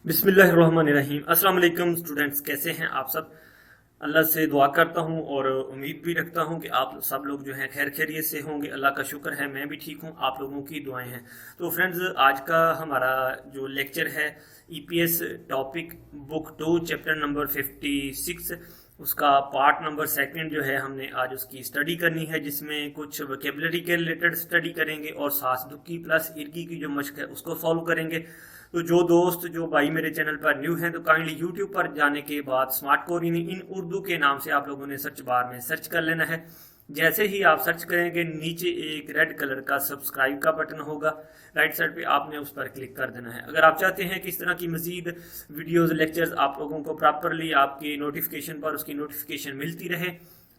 बिस्मिल्लाहिर्रहमानिर्रहीम। अस्सलाम वालेकुम स्टूडेंट्स, कैसे हैं आप सब। अल्लाह से दुआ करता हूं और उम्मीद भी रखता हूं कि आप सब लोग जो हैं खैर खैरियत से होंगे। अल्लाह का शुक्र है, मैं भी ठीक हूं, आप लोगों की दुआएं हैं। तो फ्रेंड्स, आज का हमारा जो लेक्चर है EPS topic book 2 chapter number 56 उसका पार्ट नंबर 2 जो है हमने आज उसकी स्टडी करनी है, जिसमें कुछ वोकेबलरी के रिलेटेड स्टडी करेंगे और सास दुक्की प्लस इर्की की जो मश्क है उसको सॉल्व करेंगे। तो जो भाई मेरे चैनल पर न्यू हैं तो काइंडली यूट्यूब पर जाने के बाद स्मार्ट कोरियन इन उर्दू के नाम से आप लोगों ने सर्च बार में सर्च कर लेना है। जैसे ही आप सर्च करेंगे नीचे एक रेड कलर का सब्सक्राइब का बटन होगा, राइट साइड पे आपने उस पर क्लिक कर देना है। अगर आप चाहते हैं कि इस तरह की मजीद वीडियोस लेक्चर्स आप लोगों को प्रॉपरली आपकी नोटिफिकेशन पर उसकी नोटिफिकेशन मिलती रहे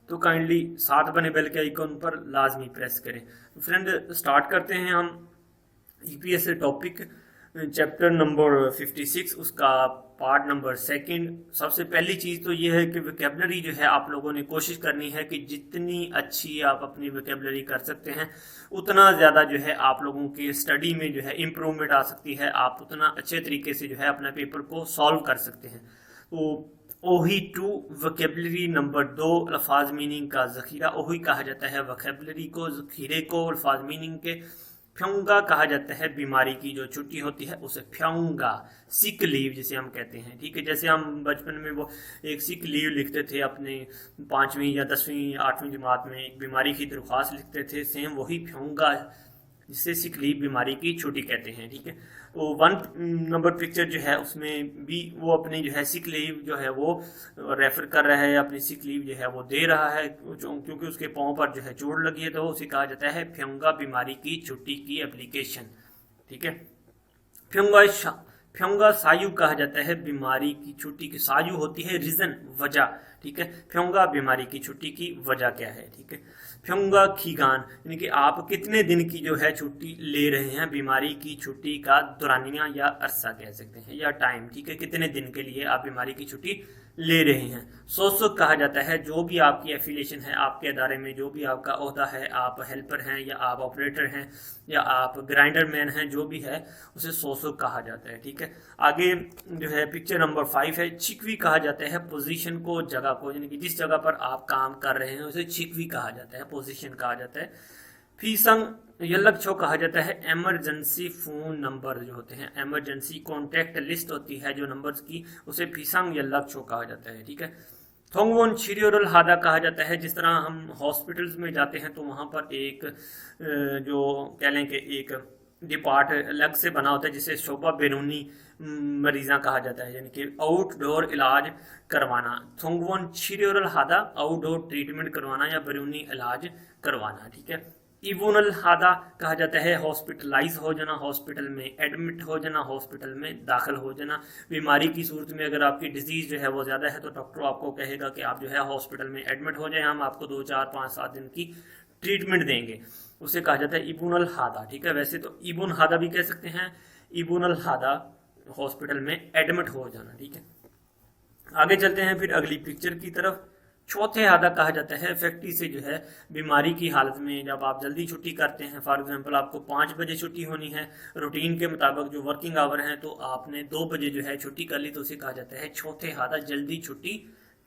तो काइंडली साथ बने बेल के आइकन पर लाजमी प्रेस करें। तो फ्रेंड, स्टार्ट करते हैं हम ईपीएस टॉपिक चैप्टर नंबर 56 उसका पार्ट नंबर 2। सबसे पहली चीज़ तो ये है कि वोकेबलरी जो है आप लोगों ने कोशिश करनी है कि जितनी अच्छी आप अपनी वोकेबलरी कर सकते हैं उतना ज़्यादा जो है आप लोगों के स्टडी में जो है इम्प्रूवमेंट आ सकती है, आप उतना अच्छे तरीके से जो है अपना पेपर को सॉल्व कर सकते हैं। तो ओही 2 वोकेबलरी नंबर 2 अल्फाज मीनिंग का ज़खीरा। ओही कहा जाता है वोकेबलरी को, ज़खीरे को अल्फाज मीनिंग के। फ्योंगा कहा जाता है बीमारी की जो छुट्टी होती है उसे फ्योंगा, सिक लीव जिसे हम कहते हैं। ठीक है, जैसे हम बचपन में वो एक सिक लीव लिखते थे अपने 5वीं या 10वीं या 8वीं जमात में, एक बीमारी की दरख्वास्त लिखते थे, सेम वही फ्योंगा जिसे सिक लीव बीमारी की छुट्टी कहते हैं। ठीक है, तो 1 नंबर पिक्चर जो है उसमें भी वो अपनी जो है सिक लीव जो है वो रेफर कर रहा है, अपनी सिक लीव जो है वो दे रहा है क्योंकि उसके पाँव पर जो है चोट लगी है, तो उसे कहा जाता है फ्योंगा बीमारी की छुट्टी की एप्लीकेशन। ठीक है, फ्योंगा सायु कहा जाता है बीमारी की छुट्टी की। सायु होती है रीजन, वजह। ठीक है, फ्योंगा बीमारी की छुट्टी की वजह क्या है। ठीक है, फ्योंगा खीगान यानी कि आप कितने दिन की जो है छुट्टी ले रहे हैं, बीमारी की छुट्टी का दुरानिया या अरसा कह सकते हैं या टाइम। ठीक है, कितने दिन के लिए आप बीमारी की छुट्टी ले रहे हैं। सोसक कहा जाता है जो भी आपकी एफिलिएशन है, आपके अदारे में जो भी आपका ओहदा है, आप हेल्पर हैं या आप ऑपरेटर हैं या आप ग्राइंडर मैन हैं, जो भी है उसे सोसक कहा जाता है। ठीक है, आगे जो है पिक्चर नंबर 5 है, छिकवी कहा जाता है पोजीशन को, जगह को, यानी कि जिस जगह पर आप काम कर रहे हैं उसे छिकवी कहा जाता है, पोजीशन कहा जाता है। फीसंग यल्लक छो कहा जाता है एमरजेंसी फोन नंबर जो होते हैं, एमरजेंसी कॉन्टैक्ट लिस्ट होती है जो नंबर्स की, उसे फीसंग यल्लक छो कहा जाता है। ठीक है, थोंगवन छिरियोरल हादा कहा जाता है, जिस तरह हम हॉस्पिटल्स में जाते हैं तो वहाँ पर एक जो कह लें कि एक डिपार्ट अलग से बना होता है जिसे शोबा बैरूनी मरीजा कहा जाता है, यानी कि आउटडोर इलाज करवाना। थोंगवन छिरियोरल हादा आउटडोर ट्रीटमेंट करवाना या बैरूनी इलाज करवाना। ठीक है, इवोनल हादा कहा जाता है हॉस्पिटलाइज हो जाना, हॉस्पिटल में एडमिट हो जाना, हॉस्पिटल में दाखिल हो जाना। बीमारी की सूरत में अगर आपकी डिजीज जो है वो ज़्यादा है तो डॉक्टर आपको कहेगा कि आप जो है हॉस्पिटल में एडमिट हो जाए, हम आपको 2, 4, 5, 7 दिन की ट्रीटमेंट देंगे, उसे कहा जाता है इबुनल हादा। ठीक है, वैसे तो इबुन हादा भी कह सकते हैं, इबुनल हादा हॉस्पिटल में एडमिट हो जाना। ठीक है, आगे चलते हैं फिर अगली पिक्चर की तरफ। चौथे हादा कहा जाता है फैक्ट्री से जो है बीमारी की हालत में जब आप जल्दी छुट्टी करते हैं, फॉर एग्जांपल आपको 5 बजे छुट्टी होनी है रूटीन के मुताबिक जो वर्किंग आवर हैं, तो आपने 2 बजे जो है छुट्टी कर ली तो उसे कहा जाता है चौथे हादा, जल्दी छुट्टी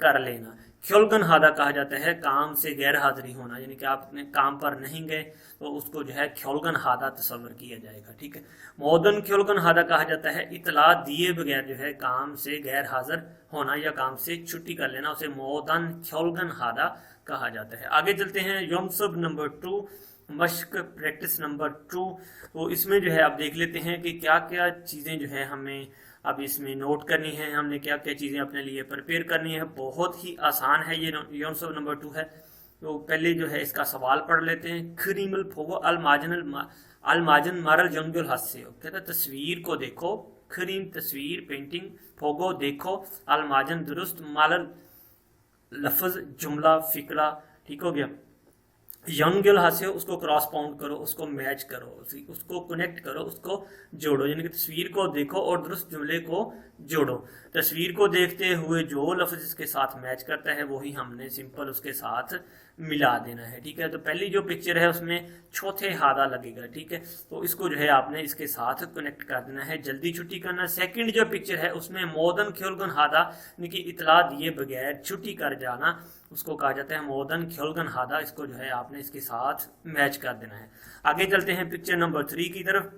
कर लेना। ख्योलगन हादा कहा जाता है काम से गैर हाजिरी होना, यानी कि आप अपने काम पर नहीं गए तो उसको जो है ख्योलगन हादा तस्वर किया जाएगा। ठीक है, मौदन ख्योलगन हादा कहा जाता है इतला दिए बगैर जो है काम से गैर हाजिर होना या काम से छुट्टी कर लेना, उसे मौदन ख्योलगन हादा कहा जाता है। आगे चलते हैं योमसब नंबर 2 मश्क प्रैक्टिस नंबर 2। तो इसमें जो है आप देख लेते हैं कि क्या क्या चीज़ें जो है हमें अब इसमें नोट करनी है, हमने क्या क्या चीज़ें अपने लिए प्रिपेयर करनी है। बहुत ही आसान है, ये योमसब नंबर 2 है। तो पहले जो है इसका सवाल पढ़ लेते हैं। खरीमल फोगो अलमाजन मारल जंगल हास्य, कहता है तस्वीर को देखो, खरीम तस्वीर पेंटिंग, फोगो देखो, अलमाजन दुरुस्त, मालल लफ्ज जुमला फिक्रा। ठीक हो गया, यंगल हास्य उसको क्रॉस पाउंड करो, उसको मैच करो, उसको कनेक्ट करो, उसको जोड़ो, यानी कि तस्वीर को देखो और दुरुस्त जुमले को जोड़ो। तस्वीर को देखते हुए जो लफ्ज इसके साथ मैच करता है वही हमने सिंपल उसके साथ मिला देना है। ठीक है, तो पहली जो पिक्चर है उसमें चौथे हादा लगेगा। ठीक है, तो इसको जो है आपने इसके साथ कनेक्ट कर देना है, जल्दी छुट्टी करना। सेकंड जो पिक्चर है उसमें मोदन ख्योलगन हादा यानी कि इतला दिए बगैर छुट्टी कर जाना, उसको कहा जाता है मोदन ख्योलगन हादा। इसको जो है आपने इसके साथ मैच कर देना है। आगे चलते हैं पिक्चर नंबर 3 की तरफ।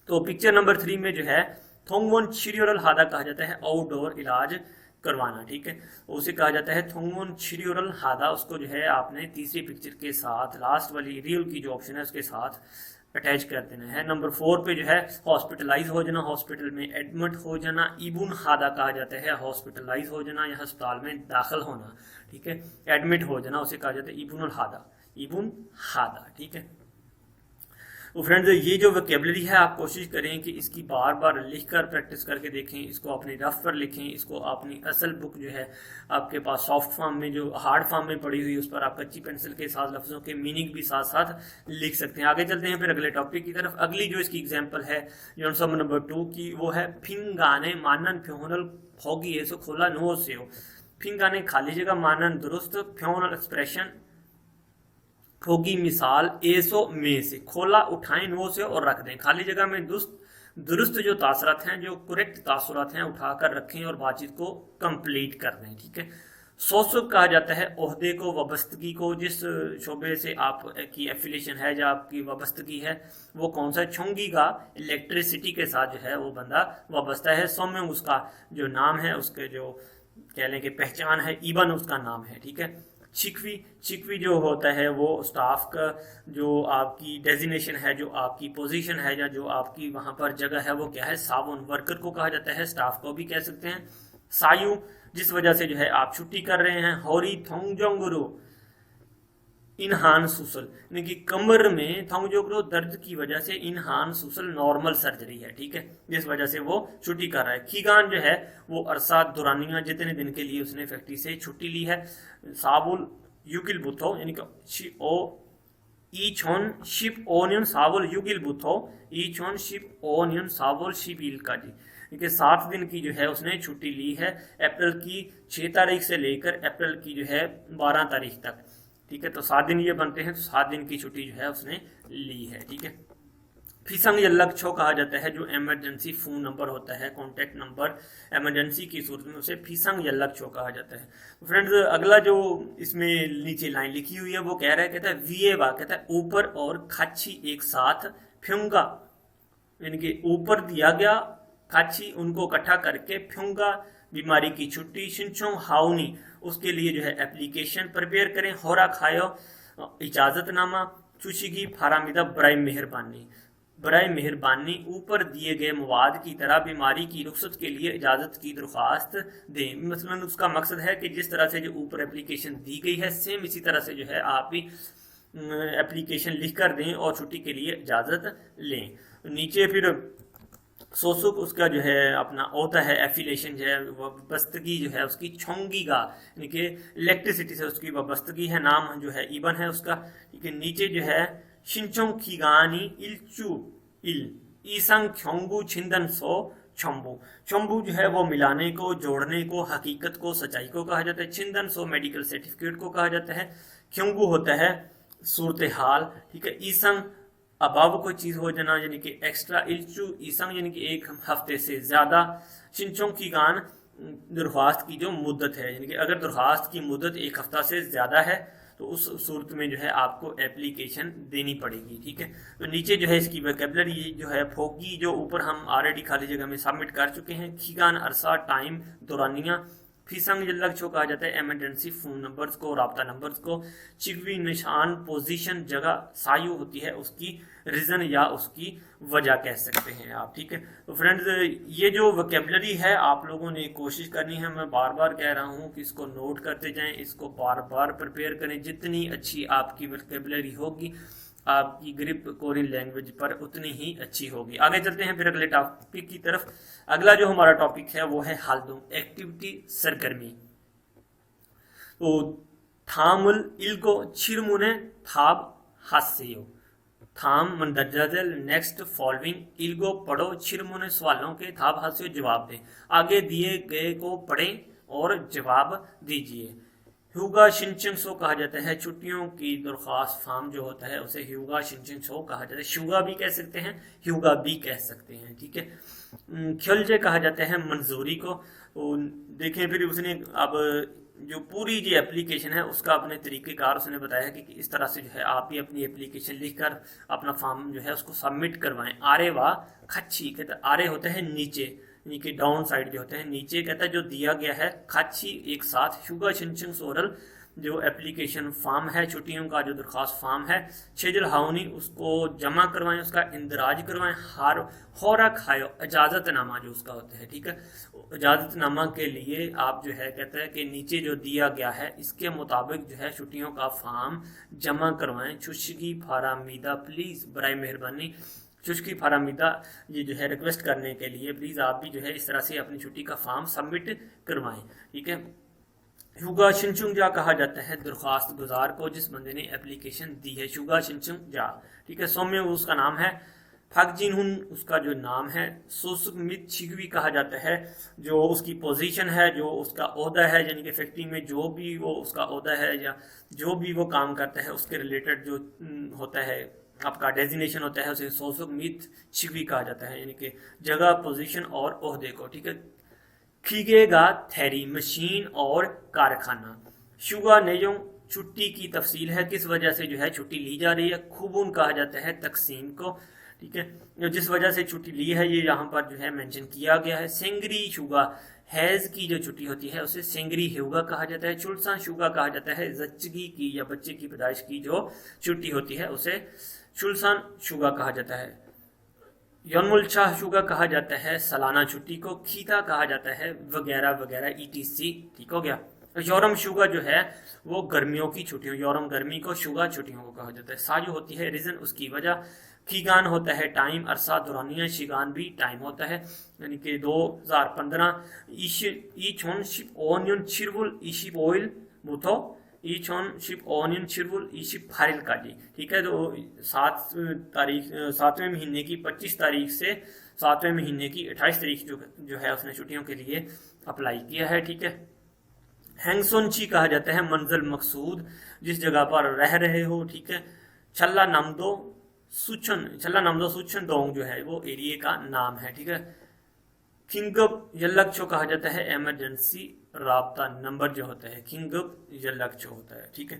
तो पिक्चर नंबर 3 में जो है थोंगवन छिरियोरल हादा कहा जाता है आउटडोर इलाज करवाना। ठीक है, उसे कहा जाता है थोंगवन छिरियोरल हादा। उसको जो है आपने तीसरी पिक्चर के साथ लास्ट वाली रियल की जो ऑप्शन है उसके साथ अटैच कर देना है। नंबर 4 पे जो है हॉस्पिटलाइज हो जाना, हॉस्पिटल में एडमिट हो जाना, इबुन हादा कहा जाता है हॉस्पिटलाइज हो जाना या अस्पताल में दाखिल होना। ठीक है, एडमिट हो जाना उसे कहा जाता है इबुन हादा, इबुन हादा। ठीक है, तो फ्रेंड्स ये जो वोकैबुलरी है आप कोशिश करें कि इसकी बार बार लिख कर प्रैक्टिस करके देखें, इसको अपनी रफ पर लिखें, इसको अपनी असल बुक जो है आपके पास सॉफ्ट फॉर्म में जो हार्ड फॉर्म में पड़ी हुई उस पर आप कच्ची पेंसिल के साथ लफ्ज़ों के मीनिंग भी साथ साथ लिख सकते हैं। आगे चलते हैं फिर अगले टॉपिक की तरफ। अगली जो इसकी एग्जाम्पल है जो सब नंबर 2 की वो है फिंगाने मानन फ्योनल फोगी है सो खोला नो से हो। फिंगाने खाली जगह, मानन दुरुस्त, फ्योनल एक्सप्रेशन, फोगी मिसाल, एसो में से, खोला उठाएं नो से और रख दें। खाली जगह में दुरुस्त जो तासरात हैं, जो करेक्ट तासरात हैं उठाकर रखें और बातचीत को कंप्लीट कर दें। ठीक है, सोसुक कहा जाता है ओहदे को, वाबस्तगी को, जिस शोबे से आपकी एफिलिएशन है या आपकी वाबस्तगी है वो कौन सा। छोंगी का इलेक्ट्रिसिटी के साथ जो है वो बंदा वाबस्ता है। सौम्य उसका जो नाम है, उसके जो कह लें कि पहचान है, इबन उसका नाम है। ठीक है, चिकवी जो होता है वो स्टाफ का जो आपकी डेजिग्नेशन है, जो आपकी पोजीशन है या जो आपकी वहां पर जगह है वो क्या है, सावुन। वर्कर को कहा जाता है, स्टाफ को भी कह सकते हैं सायु, जिस वजह से जो है आप छुट्टी कर रहे हैं। होरी थोंगजोंगरो इनहान सुसल यानी कि कमर में थोंगजोंगरो दर्द की वजह से, इनहान सुसल नॉर्मल सर्जरी है। ठीक है, जिस वजह से वो छुट्टी कर रहा है। खीगान जो है वो अरसा दुरानिया, जितने दिन के लिए उसने फैक्ट्री से छुट्टी ली है। साबुल युगिल बुथो यानी कि ओ ईचोन शिप ओनियन सावल युगिल बुथो, ईचोन शिप ओनियन सावल शिपिल का जी, क्योंकि 7 दिन की जो है उसने छुट्टी ली है, अप्रैल की 6 तारीख से लेकर अप्रैल की जो है 12 तारीख तक। ठीक है, तो 7 दिन ये बनते हैं, तो 7 दिन की छुट्टी जो है उसने ली है। ठीक है, फिसंग यल्लक छो कहा जाता है जो इमरजेंसी फोन नंबर होता है, कॉन्टैक्ट नंबर, इमरजेंसी की सूरत में उसे फिसंग यल्लक छो कहा जाता है। तो फ्रेंड्स अगला जो इसमें नीचे लाइन लिखी हुई है वो कह रहा है, कहता है वीएवा, कहता है ऊपर और खाची एक साथ, फ्यूंगा यानी कि ऊपर दिया गया, खाची उनको इकट्ठा करके, फ्यूंगा बीमारी की छुट्टी, शिंचोंग हाउनी उसके लिए जो है एप्लीकेशन प्रिपेयर करें, होरा खायो इजाजतनामा, चुशिगी फारामिदा बराए मेहरबानी, बराए मेहरबानी ऊपर दिए गए मवाद की तरह बीमारी की रुखसत के लिए इजाजत की दरख्वास्त दें। मसलन उसका मकसद है कि जिस तरह से जो ऊपर एप्लीकेशन दी गई है सेम इसी तरह से जो है आप भी एप्लीकेशन लिख कर दें और छुट्टी के लिए इजाजत लें। नीचे फिर सोसुक उसका जो है अपना होता है एफिलेशन जो है वाबस्तगी जो है उसकी, छोंगी का यानी कि इलेक्ट्रिसिटी से उसकी वाबस्तगी है, नाम जो है इबन है उसका। ठीक है, नीचे जो है शिंचों खीगानी इल्चू इल ईसंग ख्योंगू छिंदन सो छम्बू, छम्बू जो है वो मिलाने को, जोड़ने को, हकीकत को, सच्चाई को कहा जाता है। छिंदन सो मेडिकल सर्टिफिकेट को कहा जाता है। ख्योंगू होता है सूरत हाल। ठीक है, ईसंग अबाव कोई चीज हो जाना यानी कि एक्स्ट्रा, इल्चू ईसंग यानी कि 1 हफ्ते से ज्यादा, शिंचों की गान दरख्वास्त की जो मुद्दत है यानी कि अगर दरख्वास्त की मुद्दत 1 हफ्ता से ज्यादा है तो उस सूरत में जो है आपको एप्लीकेशन देनी पड़ेगी। ठीक है, तो नीचे जो है इसकी वोकैबुलरी जो है फोगी जो ऊपर हम ऑलरेडी खाली जगह में सबमिट कर चुके हैं। खीगान अरसा, टाइम, दौरानिया। फिसंग जल्लक छो कहा जाता है इमरजेंसी फोन नंबर्स को, राब्ता नंबर्स को। चिकवी निशान, पोजीशन, जगह, सायु होती है उसकी रीजन या उसकी वजह कह सकते हैं आप। ठीक है, तो फ्रेंड्स ये जो वोकैबुलरी है आप लोगों ने कोशिश करनी है, मैं बार बार कह रहा हूँ कि इसको नोट करते जाएं, इसको बार बार प्रिपेयर करें। जितनी अच्छी आपकी वोकैबुलरी होगी आपकी ग्रिप कोरियन लैंग्वेज पर उतनी ही अच्छी होगी। आगे चलते हैं फिर अगले टॉपिक की तरफ। अगला जो हमारा टॉपिक है वो है हालदुम, एक्टिविटी, सरगर्मी। तो थामुल इल्को छिरमुने थाब हास्यो, थाम मंदरजल नेक्स्ट फॉलोइंग इल्गो पढ़ो, छिरमुने सवालों के थाब हास्यो जवाब दें। आगे दिए गए को पढ़ें और जवाब दीजिए। ہیوگا شنچنگ سو کہا جاتا ہے چھٹیوں کی درخواست فارم جو ہوتا ہے اسے ہیوگا شنچنگ سو کہا جاتا ہے. شوگا بھی کہہ سکتے ہیں, ہیوگا بھی کہہ سکتے ہیں, ٹھیک ہے. کھلجے کہا جاتا ہے منظوری کو. دیکھیں پھر اس نے اب جو پوری جو اپلیکیشن ہے اس کا اپنے طریقہ کار اس نے بتایا کہ اس طرح سے جو ہے آپ بھی اپنی اپلیکیشن لکھ کر اپنا فارم جو ہے اس کو سبمٹ کروائیں. آرے وا کھچی کہتا ہے, آرے ہوتا ہے نیچے, یعنی کہ ڈاؤن سائڈ جو ہوتے ہیں نیچے, کہتا ہے جو دیا گیا ہے کھچی ایک ساتھ. ہیوگا شنچنگ سورل جو اپلیکیشن فارم ہے چھٹیوں کا جو درخواست فارم ہے چھجل ہاؤنی اس کو جمع کروائیں, اس کا اندراج کروائیں. ہورا کھایو اجازت نامہ جو اس کا ہوتا ہے, ٹھیک ہے. اجازت نامہ کے لیے آپ جو ہے کہتا ہے کہ نیچے جو دیا گیا ہے اس کے مطابق جو ہے چھٹیوں کا فارم جمع کروائیں. چشکی پھارامیدہ پلیز برائے مہربانی, چشکی پھارامیدہ یہ جو ہے ریکویسٹ کرنے کے لیے پلیز آپ بھی جو ہے اس طرح سے اپنی چھٹی کا فارم سبمٹ کروائیں, ٹھیک ہے. ہیوگا شنچنگ جا کہا جاتا ہے درخواست گزار کو جس بندے نے اپلیکیشن دی ہے. شوگا شنچنگ جا, ٹھیک ہے. سومیہ اس کا نام ہے, پھک جن ہن اس کا جو نام ہے. سوسک مت چھگوی کہا جاتا ہے جو اس کی پوزیشن ہے, جو اس کا عہدہ ہے, یعنی کہ فیکٹری میں جو بھی وہ اس کا عہدہ ہے یا جو بھی وہ کام کرتا ہے اس کے ریلیٹڈ جو ہوتا ہے آپ کا ڈیزینیشن ہوتا ہے اسے سوسک مت چھگوی کہا جاتا ہے, یعنی کہ جگہ, پوزیشن اور عہدے کو, ٹھیک ہے. کھیگے گا تھیری مشین اور کارخانہ. شوگا نیونگ چھٹی کی تفصیل ہے, کس وجہ سے جو ہے چھٹی لی جا رہی ہے. خوبون کہا جاتا ہے تقسیم کو, ٹھیک ہے, جس وجہ سے چھٹی لی ہے یہ یہاں پر جو ہے مینشن کیا گیا ہے. سینگری شوگا حیض کی جو چھٹی ہوتی ہے اسے سینگری ہیوگا کہا جاتا ہے. چلسان شوگا کہا جاتا ہے زچگی کی یا بچے کی پیدائش کی جو چھٹی ہوتی ہے اسے چلسان شوگا کہا جاتا ہے. یونملچا شوگا کہا جاتا ہے سالانہ چھٹی کو. کھیتا کہا جاتا ہے وغیرہ وغیرہ ETC, ٹھیک ہو گیا. یورم شوگا جو ہے وہ گرمیوں کی چھٹیوں, یورم گرمی کو, شوگا چھٹیوں کو کہا جاتا ہے. ساجو ہوتی ہے ریزن, اس کی وجہ. کیگان ہوتا ہے ٹائم, عرصہ دورانیہ. شیگان بھی ٹائم ہوتا ہے, یعنی کہ 2015. ایچون شپ اونین چرول ایشپ اوئل بوتھو, ایچون شپ اونین چرول ایشپ پھارل کا جی, ٹھیک ہے. تو 7ویں مہینے کی 25 تاریخ سے 7ویں مہینے کی 28 تاریخ جو ہے اس نے چھٹیوں کے لیے اپلائی کیا ہے, ٹھیک ہے. ہینگسونچی کہا جاتا ہے منزل مقصود, جس جگہ پر رہ رہے ہو, ٹھیک ہے. چھلا نامدو سوچن دونگ جو ہے وہ ایریے کا نام ہے, ٹھیک ہے. کنگب یلکچو کہا جاتا ہے ایمرجنسی رابطہ نمبر جو ہوتا ہے, کنگب یلکچو ہوتا ہے, ٹھیک ہے.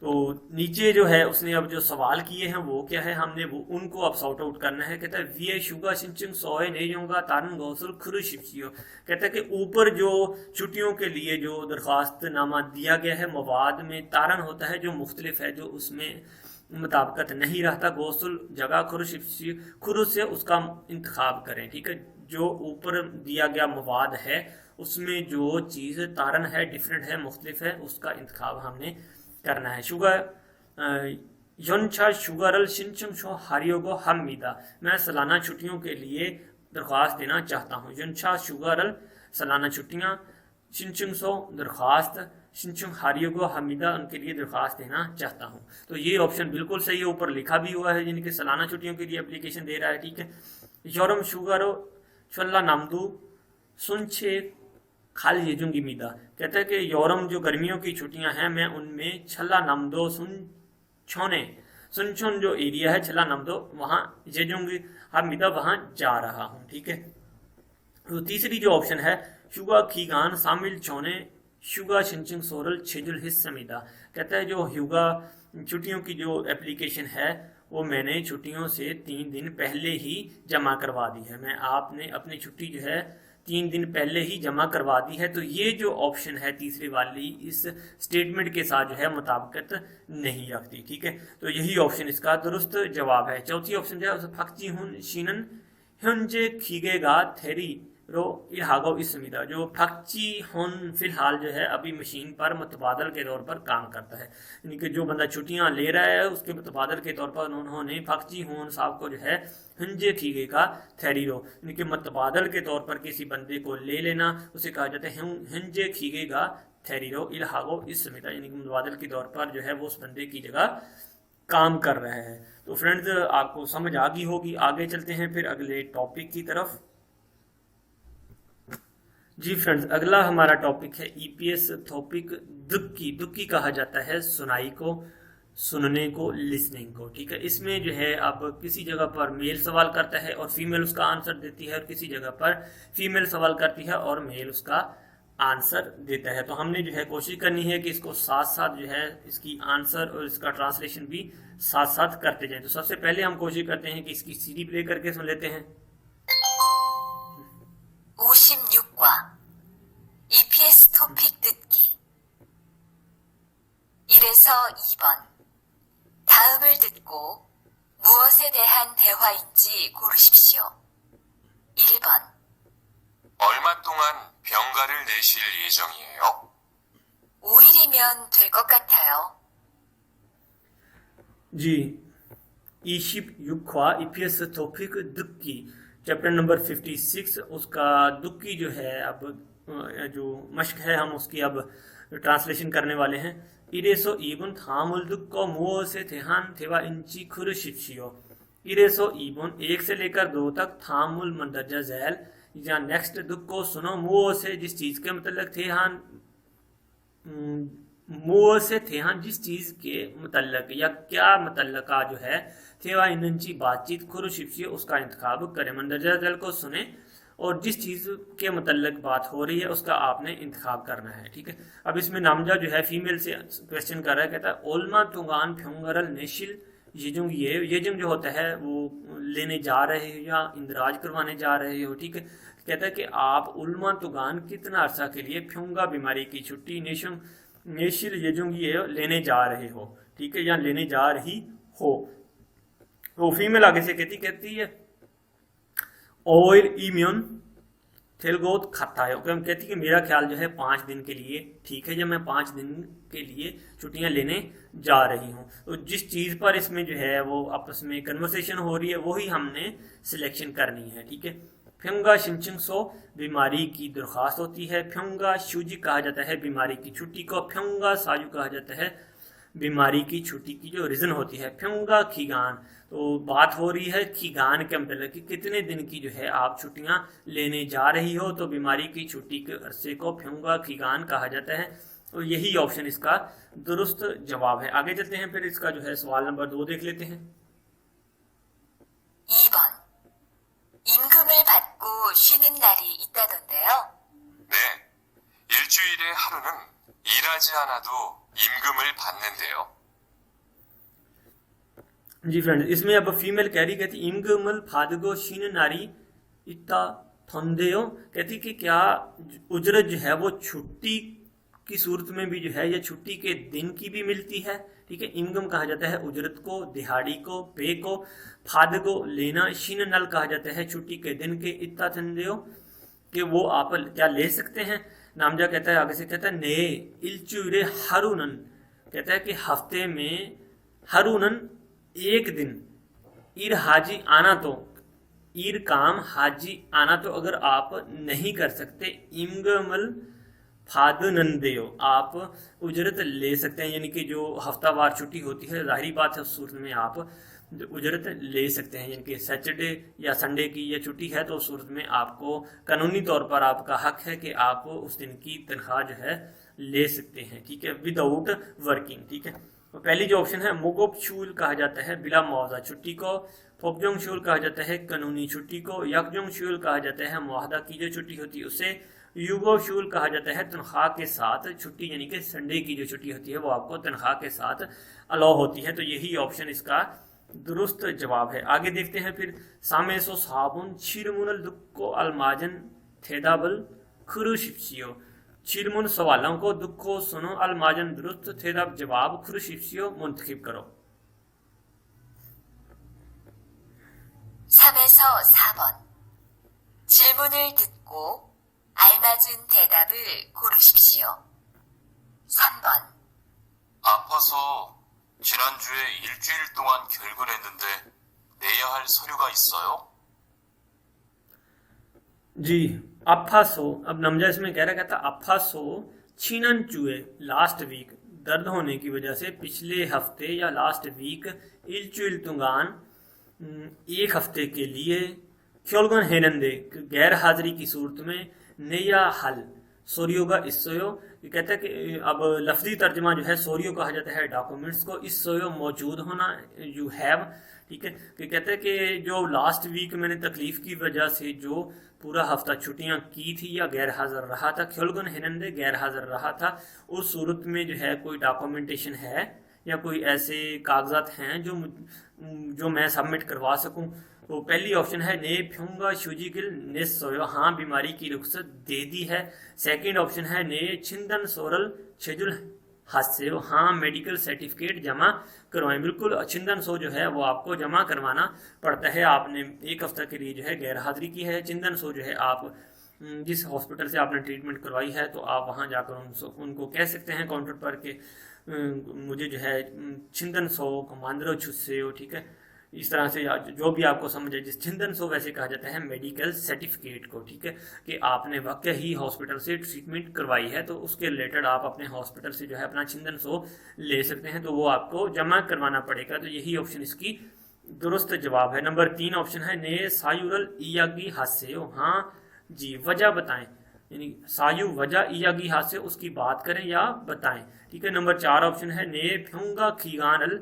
تو نیچے جو ہے اس نے اب جو سوال کیے ہیں وہ کیا ہے, ہم نے وہ ان کو اب سارٹ آؤٹ کرنا ہے. کہتا ہے وی شوگا شنچنگ سوئے نہیں گا تارن گوسل کھرو شپسیو. کہتا ہے کہ اوپر جو چھٹیوں کے لیے جو درخواست نامہ دیا گیا ہے مواد میں تارن ہوتا ہے جو مختلف ہے, جو اس میں مطابقت نہیں رہتا. گوسل جگہ کھرو شپسیو, کھرو سے اس کا انتخاب کریں, ٹھیک ہے. جو اوپر دیا گیا مواد ہے اس میں جو چیز تارن ہے, ڈفرینٹ ہے, مختلف ہے, اس کا انتخاب ہم نے کرنا ہے. شوگر یونچا شوگرل شنچنگ شو ہاریوگو ہم میدا, میں سالانہ چھٹیوں کے لیے درخواست دینا چاہتا ہوں. یونچا شوگرل سالانہ چھٹیاں, شنچنگ سو درخواست, شنچنگ ہاریوگو ہمیدا ان کے لیے درخواست دینا چاہتا ہوں. تو یہ آپشن بالکل صحیح ہے, اوپر لکھا بھی ہوا ہے, یعنی کہ سالانہ چھٹیوں کے لیے اپلیکیشن دے رہا ہے, ٹھیک ہے. یورم شوگرو چلا نامدو سنچے خال یجنگی میدا, کہتا ہے کہ یورم جو گرمیوں کی چھٹیاں ہیں میں ان میں چھلا نامدو سنچون جو ایریا ہے چھلا نامدو وہاں یجنگی میدا وہاں جا رہا ہوں, ٹھیک ہے. تو تیسری جو آپشن ہے شوگا کھیگان شامل چونے شوگا شنچنگ سورل چھجل حصہ میدا, کہتا ہے جو ہیوگا چھٹیوں کی جو اپلیکیشن ہے وہ میں نے چھٹیوں سے 3 دن پہلے ہی جمع کروا دی ہے. میں آپ نے اپنی چھٹی جو ہے 3 دن پہلے ہی جمع کروا دی ہے. تو یہ جو آپشن ہے تیسری والی اس سٹیٹمنٹ کے ساتھ جو ہے مطابقت نہیں رکھتی, ٹھیک ہے. تو یہی آپشن اس کا درست جواب ہے. چوتھی آپشن جو ہے پھکچی ہن شینن ہنجے کھیگے گا تھیری رو الہاگو اسمیدا, جو پھکچی ہن فی الحال جو ہے ابھی مشین پر متبادل کے طور پر کام کرتا ہے, یعنی کہ جو بندہ چھٹیاں لے رہا ہے اس کے متبادل کے طور پر انہوں نے پھکچی ہن صاحب کو جو ہے ہنجے کھیگے کا تھیری رو, یعنی کہ متبادل کے طور پر کسی بندے کو لے لینا اسے کہا جاتا ہے ہنجے کھیگے گا تھیری رو الہاگو اسمیدا, یعنی کہ متبادل کے طور پر جو ہے وہ اس بندے کی جگہ کام کر رہا ہے. تو فرینڈز آپ کو سمجھ آگی ہوگی. آگے چلتے ہیں پھر اگلے ٹاپک کی طرف. जी फ्रेंड्स, अगला हमारा टॉपिक है ईपीएस टॉपिक दुक्की। दुक्की कहा जाता है सुनाई को, सुनने को, लिसनिंग को। ठीक है, इसमें जो है अब किसी जगह पर मेल सवाल करता है और फीमेल उसका आंसर देती है, और किसी जगह पर फीमेल सवाल करती है और मेल उसका आंसर देता है। तो हमने जो है कोशिश करनी है कि इसको साथ साथ जो है इसकी आंसर और इसका ट्रांसलेशन भी साथ साथ करते जाएं। तो सबसे पहले हम कोशिश करते हैं कि इसकी सीडी प्ले करके सुन लेते हैं। 56과 EPS 토픽 듣기 1에서 2번 다음을 듣고 무엇에 대한 대화인지 고르십시오. 1번 얼마 동안 병가를 내실 예정이에요? 5일이면 될 것 같아요. जी, ईशिप युक्वा ईपीएस टॉपिक दुक्की चैप्टर नंबर 56 उसका दुक्की जो है अब जो मश्क है हम उसकी अब ट्रांसलेशन करने वाले हैं। इरेसो इबुन थामुल दुक्को मुओ से थेहान थेवा इंची खुर शिप्शियो। इरेसो इबुन 1 से लेकर 2 तक, थामुल मंदरजा झैल या नेक्स्ट दुक्को सुनो, मुओ से जिस चीज के मतलब थेहान, मुओ से थेहान जिस चीज के मतलब या क्या मतलब का जो है, थेवा इनंची बातचीत, खुरुशिप्सी उसका इंतखाब करें। मंदरजा झैल को सुने और जिस चीज के मतलब बात हो रही है उसका आपने इंतखाब करना है। ठीक है, अब इसमें नामजा जो है फीमेल से क्वेश्चन कर रहा है, कहता है ओल्मा तुंगान फ्योंगरल नेशिल येजुंग जो होता है वो लेने जा रहे हो या इंदराज करवाने जा रहे हो। ठीक है, कहता है कि आप उल्मा तुगान कितना अरसा के लिए फ्योंगा बीमारी की छुट्टी नेशिल येजुंग ये लेने जा रहे हो। ठीक है, या लेने जा रही हो। तो फीमेल आगे से कहती है और ईम्यून थेलगोत खाता है, कहती कि मेरा ख्याल जो है 5 दिन के लिए ठीक है, जब मैं 5 दिन के लिए छुट्टियां लेने जा रही हूँ। तो जिस चीज़ पर इसमें जो है वो आपस में कन्वर्सेशन हो रही है वही हमने सिलेक्शन करनी है। ठीक है, फ्योंगा शिंचिंग सो बीमारी की दरख्वास्त होती है। फ्योंगा शूजी कहा जाता है बीमारी की छुट्टी को। फ्योंगा साजू कहा जाता है बीमारी की छुट्टी की जो रीज़न होती है। फ्योंगा खीगान, तो बात हो रही है खीगान के मतलब कि कितने दिन की जो है आप छुट्टियां लेने जा रही हो, तो बीमारी की छुट्टी के अरसे को फ्योंगा खीगान कहा जाता है। तो यही ऑप्शन इसका दुरुस्त जवाब है। आगे चलते हैं, फिर इसका जो है सवाल नंबर 2 देख लेते हैं। 2번 임금을 받고 쉬는 날이 있다던데요. 네, 일주일에 하루는 일하지 않아도 임금을 받는데요. जी फ्रेंड्स, इसमें अब फीमेल कह रही, कहती इमगमल फादगो शीन नारी इतना थंदेओ, कहती कि क्या उजरत जो है वो छुट्टी की सूरत में भी जो है या छुट्टी के दिन की भी मिलती है। ठीक है, इमगम कहा जाता है उजरत को, दिहाड़ी को, पे को। फादगो लेना, शीन नल कहा जाता है छुट्टी के दिन के। इतना थंदेओ कि वो आप क्या ले सकते हैं। नामजा कहता है आगे से कहता है ने इल्चुरे हरुनन, कहता है कि हफ्ते में हरुनन एक दिन, ईर हाजी आना, तो ईर काम हाजी आना, तो अगर आप नहीं कर सकते इमगमल फादनंदेओ आप उजरत ले सकते हैं, यानी कि जो हफ्तावार छुट्टी होती है जाहिर बात है उस सूरत में आप उजरत ले सकते हैं। यानी कि सैटरडे या संडे की ये छुट्टी है तो उस सूरत में आपको कानूनी तौर पर आपका हक है कि आप उस दिन की तनख्वाह जो है ले सकते हैं। ठीक है, विदाउट वर्किंग। ठीक है, तो पहली जो ऑप्शन है मुगोप शूल कहा जाता है बिला मुआवजा छुट्टी को। फोकजोंग शूल कहा जाता है कानूनी छुट्टी को। यकजोंग शूल कहा जाता है मुआहदा की जो छुट्टी होती है उससे। युगो शूल कहा जाता है तनख्वाह के साथ छुट्टी, यानी कि संडे की जो छुट्टी होती है वो आपको तनख्वाह के साथ अलाउ होती है। तो यही ऑप्शन इसका दुरुस्त जवाब है। आगे देखते हैं फिर सामेसो साबुन छिरमुनल दुक्को अलमाजन थेदाबल खुरुशिप्सियो। छिरमुन सवालों को, दुक्को सुनो, अलमाजन दुरुस्त, थेदाब जवाब, खुरुशिप्सियो मुंतखिब करो। 3에서 4번 질문을 듣고 알맞은 대답을 고르십시오. 3번 아파서 지난주에 일주일 동안 결근했는데 내야 할 서류가 있어요? जी, अफासो, अब नमजा इसमें कह रहा, कहता अफासो छीनन चुए लास्ट वीक, दर्द होने की वजह से पिछले हफ्ते या लास्ट वीक, इलचुल तुंगान एक हफ्ते के लिए, ख्योलगन हेनंदे गैर हाजिरी की सूरत में, नेया हल सोरियो का इसोयो, ये कहता है कि अब लफ्जी तर्जमा जो है सोरियो कहा जाता है डॉक्यूमेंट्स को, इसोयो मौजूद होना, यू हैव, ठीक है। कि कहते हैं कि जो लास्ट वीक मैंने तकलीफ की वजह से जो पूरा हफ्ता छुट्टियां की थी या गैर हाजिर रहा था, ख्योलगन हिनंदे गैर हाजिर रहा था, उस सूरत में जो है कोई डॉक्यूमेंटेशन है या कोई ऐसे कागजात हैं जो मैं सबमिट करवा सकूं। तो पहली ऑप्शन है ने फ्यूंगा शुजिगिल ने सोयो, हाँ बीमारी की रुखसत दे दी है। सेकंड ऑप्शन है ने छिंदन सोरल छजुल हादसे, हाँ मेडिकल सर्टिफिकेट जमा करवाएं। बिल्कुल छिंदन सो जो है वो आपको जमा करवाना पड़ता है, आपने एक हफ्ता के लिए जो है गैर हाजिरी की है। चिंदन सो जो है आप जिस हॉस्पिटल से आपने ट्रीटमेंट करवाई है तो आप वहाँ जाकर उनको कह सकते हैं काउंटर पर कि मुझे जो है छिंदन सो कमांडरो छुस्से हो, ठीक है। इस तरह से जो भी आपको समझ आए, जिस छिंदन सो वैसे कहा जाता है मेडिकल सर्टिफिकेट को, ठीक है, कि आपने वाकई ही हॉस्पिटल से ट्रीटमेंट करवाई है, तो उसके रिलेटेड आप अपने हॉस्पिटल से जो है अपना छिंदन सो ले सकते हैं, तो वो आपको जमा करवाना पड़ेगा। तो यही ऑप्शन इसकी दुरुस्त जवाब है। नंबर 3 ऑप्शन है ने सायुरल इयागी हादसे हो, हाँ जी वजह बताएं, यानी सायु वजह इयागी हादसे उसकी बात करें या बताएं, ठीक है। नंबर 4 ऑप्शन है ने फ्यूंगा खीगान अल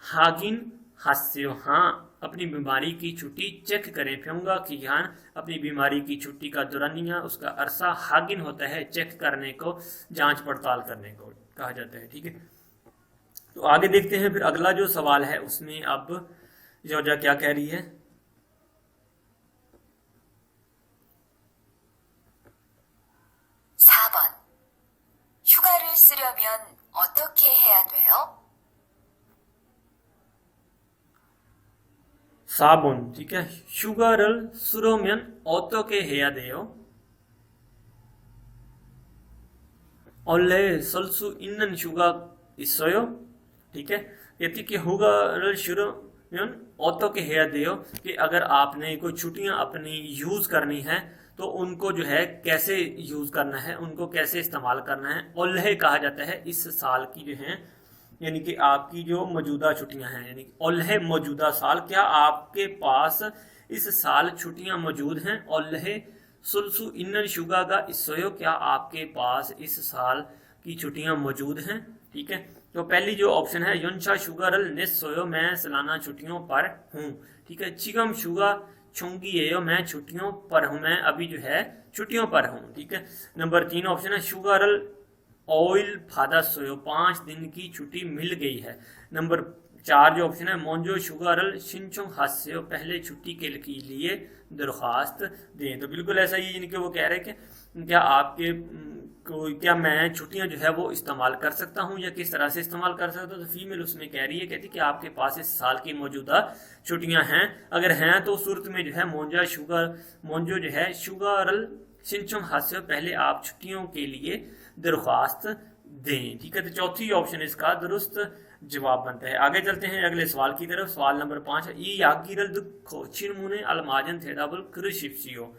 हागिन हादसे, हाँ अपनी बीमारी की छुट्टी चेक करें। फ्यूंगा खीगान अपनी बीमारी की छुट्टी का दौरानिया, उसका अरसा, हागिन होता है चेक करने को, जांच पड़ताल करने को कहा जाता है, ठीक है। तो आगे देखते हैं फिर अगला जो सवाल है उसमें अब जॉर्जिया क्या कह रही है। 휴가를 쓰려면 어떻게 해야 돼요? साबुन, ठीक है। शुगरल सुरोमियन 어떻게 해야 돼요? 원래 쓸 수 있는 휴가 있어요? ठीक है। कहती कि हुगारल शुरोमियन 어떻게 해야 돼요, कि अगर आपने कोई छुट्टियां अपनी यूज करनी है तो उनको जो है कैसे यूज करना है, उनको कैसे इस्तेमाल करना है। ओल्हे कहा जाता है इस साल की जो है, यानी कि आपकी जो मौजूदा छुट्टियां हैं, यानी ओल्हे मौजूदा साल, क्या आपके पास इस साल छुट्टियां मौजूद हैं। ओल्हे सुलसु इन्नन शुगा का इसोयो, क्या आपके पास इस साल की छुट्टियां मौजूद हैं, ठीक है। तो पहली जो ऑप्शन है युनशा शुगरल निसोयो, मैं सालाना छुट्टियों पर हूँ, ठीक है। चिगम शुगा छुंगी एयो, मैं छुट्टियों पर हूँ, मैं अभी जो है छुट्टियों पर हूँ, ठीक है। नंबर 3 ऑप्शन है शुगरल ऑयल फादा सोयो, 5 दिन की छुट्टी मिल गई है। नंबर 4 जो ऑप्शन है मोंजो शुगरल शिंचों हास्यो, पहले छुट्टी के लिए दरख्वास्त दें। तो बिल्कुल ऐसा ही, यानी कि वो कह रहे हैं कि क्या मैं छुट्टियां जो है वो इस्तेमाल कर सकता हूं या किस तरह से इस्तेमाल कर सकता हूं। तो फीमेल उसमें कह रही है, कहती कि आपके पास इस साल की मौजूदा छुट्टियां हैं, अगर हैं तो सूरत में जो है मोंजो जो है शुगरल शिंचों हास्यो, पहले आप छुट्टियों के लिए दरख्वास्त दें, ठीक है। तो चौथी ऑप्शन इसका दुरुस्त जवाब बनता है। आगे चलते हैं अगले सवाल की तरफ। सवाल नंबर 5 ई यागिरल दुखो चिरमुने अलमाजन थेडाबल कृशिप्सियो,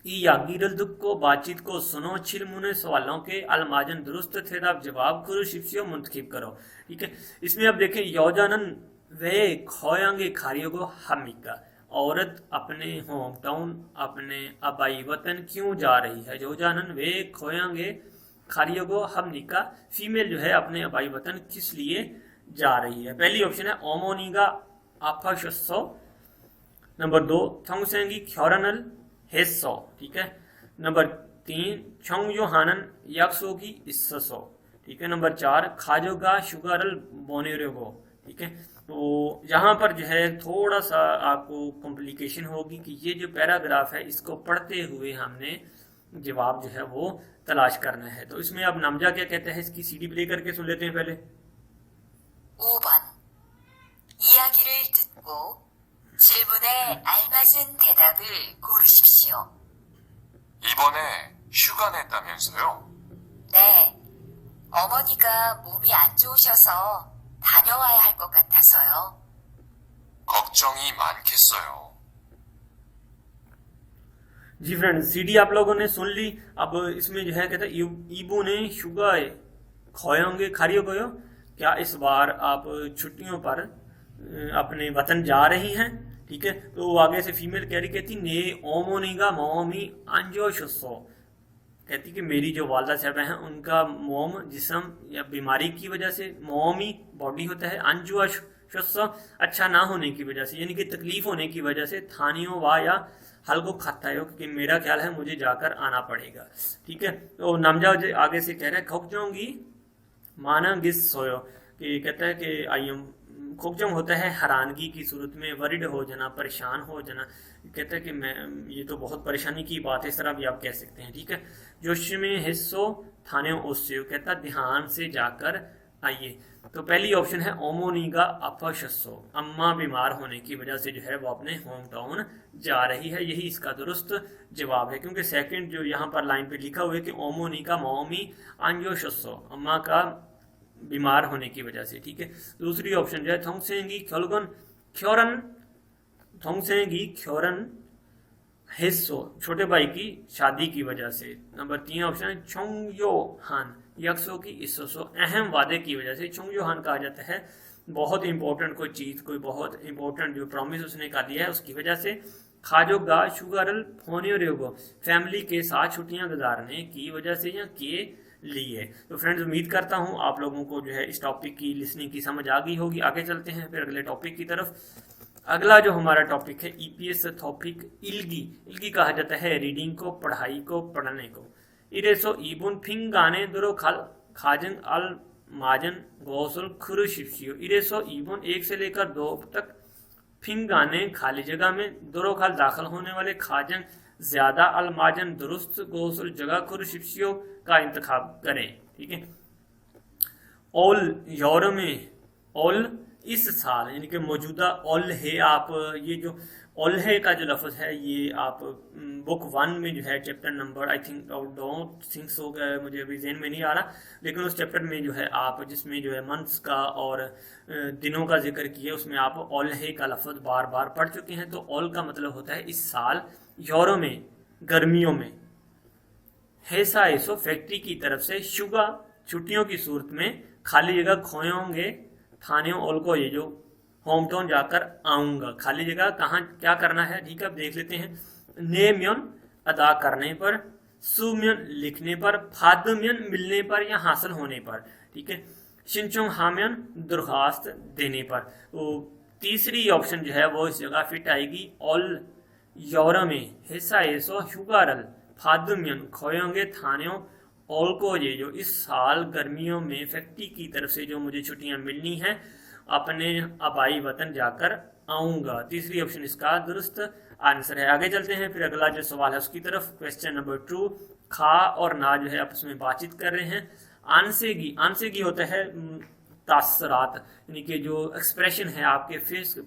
ई यागिरल दुख को बातचीत को सुनो, छिरमुने सवालों के अलमाजन दुरुस्त थेडाब जवाब कृशिप्सियो मुंतखिब करो, ठीक है। इसमें अब देखें योजानन वे खोयांगे खारियों को हमिका, औरत अपने होम टाउन अपने आबाई वतन क्यों जा रही है। योजानन वे खोयांगे खारियों को हमनिका, फीमेल जो है अपने आबाई वतन किस लिए जा रही है। पहली ऑप्शन है ओमोनिगा आफाशो, नंबर 2 थोंगसेंगी ख्योरनल हेसो, ठीक है। नंबर 3 छोंगयोहानन याक्सोगी इस्सो, ठीक है। नंबर 4 खाजोगा शुगरल बोनेरोगो, ठीक है। तो यहाँ पर जो है थोड़ा सा आपको कॉम्प्लिकेशन होगी कि ये जो पैराग्राफ है इसको पढ़ते हुए हमने जवाब जो है वो तलाश करना है। तो इसमें अब नामजा क्या कहते हैं, इसकी सीडी प्ले करके सुन लेते हैं पहले। 5번 이야기를 듣고 질문에 알맞은 대답을 고르십시오. 이번에 휴가 냈다면서요? 네, 어머니가 몸이 안 좋으셔서 다녀와야 할 것 같아서요. 걱정이 많겠어요. जी फ्रेंड, सीडी आप लोगों ने सुन ली। अब इसमें जो है कहते हैं ईबू ने शुगाए खोयोंगे खारियो गयो, क्या इस बार आप छुट्टियों पर अपने वतन जा रही हैं, ठीक है। तो वो आगे से फीमेल कह रही, कहती ने ओमोनिगा मोमी अंजोशो, कहती कि मेरी जो वालदा साहब हैं उनका मोम जिस्म या बीमारी की वजह से, मोमी बॉडी होता है, अंजुआश अच्छा ना होने की वजह से, यानी कि तकलीफ होने की वजह से, थानियों वा या हल को खाता है कि मेरा ख्याल है मुझे जाकर आना पड़ेगा, ठीक है। तो नमजा आगे से कह रहा है खोक जाऊंगी माना गिस सोयो, कि कहता है कि आई एम, खोकजम होता है हैरानगी की सूरत में, वरिड हो जाना, परेशान हो जाना, कहता है कि मैं ये तो बहुत परेशानी की बात है, इस तरह भी आप कह सकते हैं, ठीक है। जोश में हिस्सो थाने उससे, कहता ध्यान से जाकर आइए। तो पहली ऑप्शन है ओमोनीगा अपशस्सो, अम्मा बीमार होने की वजह से जो है वो अपने होम टाउन जा रही है, यही इसका दुरुस्त जवाब है, क्योंकि सेकंड जो यहाँ पर लाइन पे लिखा हुआ है कि ओमोनीगा मोमी अंजोशस्सो, अम्मा का बीमार होने की वजह से, ठीक है। दूसरी ऑप्शन जो है थोंगसेंगी ख्योलगन ख्योरन, थोंगसेंगी ख्योरन हिस्सो, छोटे भाई की शादी की वजह से। नंबर 3 ऑप्शन है छोंगयो हान यक्सो की इसोसो, अहम वादे की वजह से। छोंगयो हान कहा जाता है बहुत इंपॉर्टेंट कोई चीज, कोई बहुत इंपॉर्टेंट जो प्रॉमिस उसने कर दिया है उसकी वजह से। खाजोगा शुगरल फोनियो, फैमिली के साथ छुट्टियां गुजारने की वजह से या के लिए। तो फ्रेंड्स उम्मीद करता हूँ आप लोगों को जो है इस टॉपिक की लिसनिंग की समझ आ गई होगी। आगे चलते हैं फिर अगले टॉपिक की तरफ। अगला जो हमारा टॉपिक है ईपीएस टॉपिक इल्गी। इल्गी कहा जाता है रीडिंग को, पढ़ाई को, पढ़ने को। इरेसो ईबुन फिंग गाने दुरो खाल खाजन अल माजन गौसल खुरुशिप्सियो। इरेसो ईबुन 1 से लेकर 2 तक, फिंग गाने खाली जगह में, दुरो खाल दाखिल होने वाले, खाजन ज्यादा, अलमाजन दुरुस्त, गौसल जगह, खुरुशिप्सियो का इंतखाब करें, ठीक है। ऑल यूरो में, ऑल इस साल, यानी कि मौजूदा, ऑल है आप ये जो ऑल है का जो लफ्ज़ है ये आप बुक 1 में जो है chapter number I think don't think so, मुझे अभी ज़हन में नहीं आ रहा, लेकिन उस चैप्टर में जो है आप जिसमें जो है मंथ्स का और दिनों का जिक्र किया उसमें आप ऑल है का लफ्ज़ बार बार पढ़ चुके हैं। तो ऑल का मतलब होता है इस साल, यूरो में गर्मियों में, हैसा ऐसो फैक्ट्री की तरफ से, शुगा छुट्टियों की सूरत में, खाली जगह खोए होंगे, थाने ऑल को ये जो होम टाउन जाकर आऊंगा, खाली जगह कहाँ क्या करना है, ठीक है। अब देख लेते हैं। नेम्यन अदा करने पर, सुम्यन लिखने पर, फादम्यन मिलने पर या हासिल होने पर, ठीक है। शिंचोंग हाम्यन दरखास्त देने पर। तो तीसरी ऑप्शन जो है वो इस जगह फिट आएगी। ऑल यूरो में, हिस्सा एसो हुगारल, फादम्यन खोएंगे, थानियों ऑल को ये जो इस साल गर्मियों में फैक्ट्री की तरफ से जो मुझे छुट्टियां मिलनी हैं अपने आबाई वतन जाकर आऊंगा। तीसरी ऑप्शन इसका दुरुस्त आंसर है। आगे चलते हैं फिर अगला जो सवाल है उसकी तरफ। क्वेश्चन नंबर 2, खा और ना जो है आपस में बातचीत कर रहे हैं। आंसेगी, आंसेगी होता है तासरात, यानी कि जो एक्सप्रेशन है आपके फेस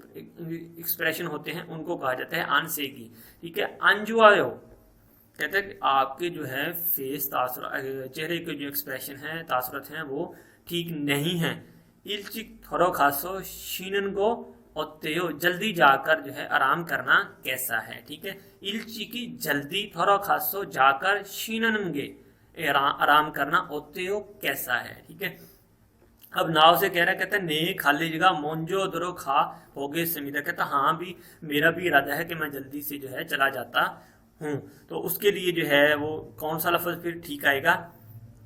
एक्सप्रेशन होते हैं उनको कहा जाता है आंसेगी, ठीक है। अंजुआयो कहते हैं कि आपके जो है फेस चेहरे के जो एक्सप्रेशन है, तासरत हैं वो ठीक नहीं है। इल्चिक थोरो खासो शीनन को ओत्तेयो, जल्दी जाकर जो है आराम करना कैसा है, ठीक है। इल्ची की जल्दी, थोरो खासो जाकर, शीननगे आराम करना, ओत्तेयो कैसा है, ठीक है। अब नाव से कह रहा है, कहता है ने खाली जगह मोंजो दरो खा होगे समीदा, कहता हाँ भी मेरा भी इरादा है कि मैं जल्दी से जो है चला जाता हूँ। तो उसके लिए जो है वो कौन सा लफ्ज फिर ठीक आएगा।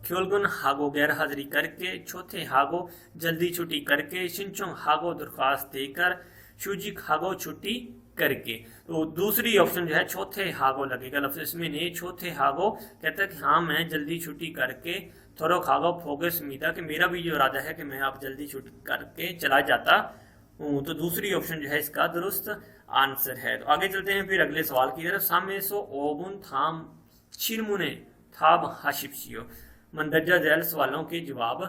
ख्योलगुन हागो गैर हाजिरी करके, चौथे हागो जल्दी छुट्टी करके, शिंचोंग हागो दरख्वास्त देकर, शुजिक हागो छुट्टी करके। तो दूसरी ऑप्शन जो है चौथे हागो लगेगा लफ्ज इसमें ने, चौथे हागो कहता है कि हाँ मैं जल्दी छुट्टी करके, थोरो खागो फोगस मीदा कि मेरा भी जो इरादा है कि मैं आप जल्दी छुट्टी करके चला जाता हूँ। तो दूसरी ऑप्शन जो है इसका दुरुस्त आंसर है। तो आगे चलते हैं फिर अगले सवाल की तरफ। सामने सो ओबुन थाम चिरमुने थाब हाशिप्सियो, मंदरजा झैल सवालों के जवाब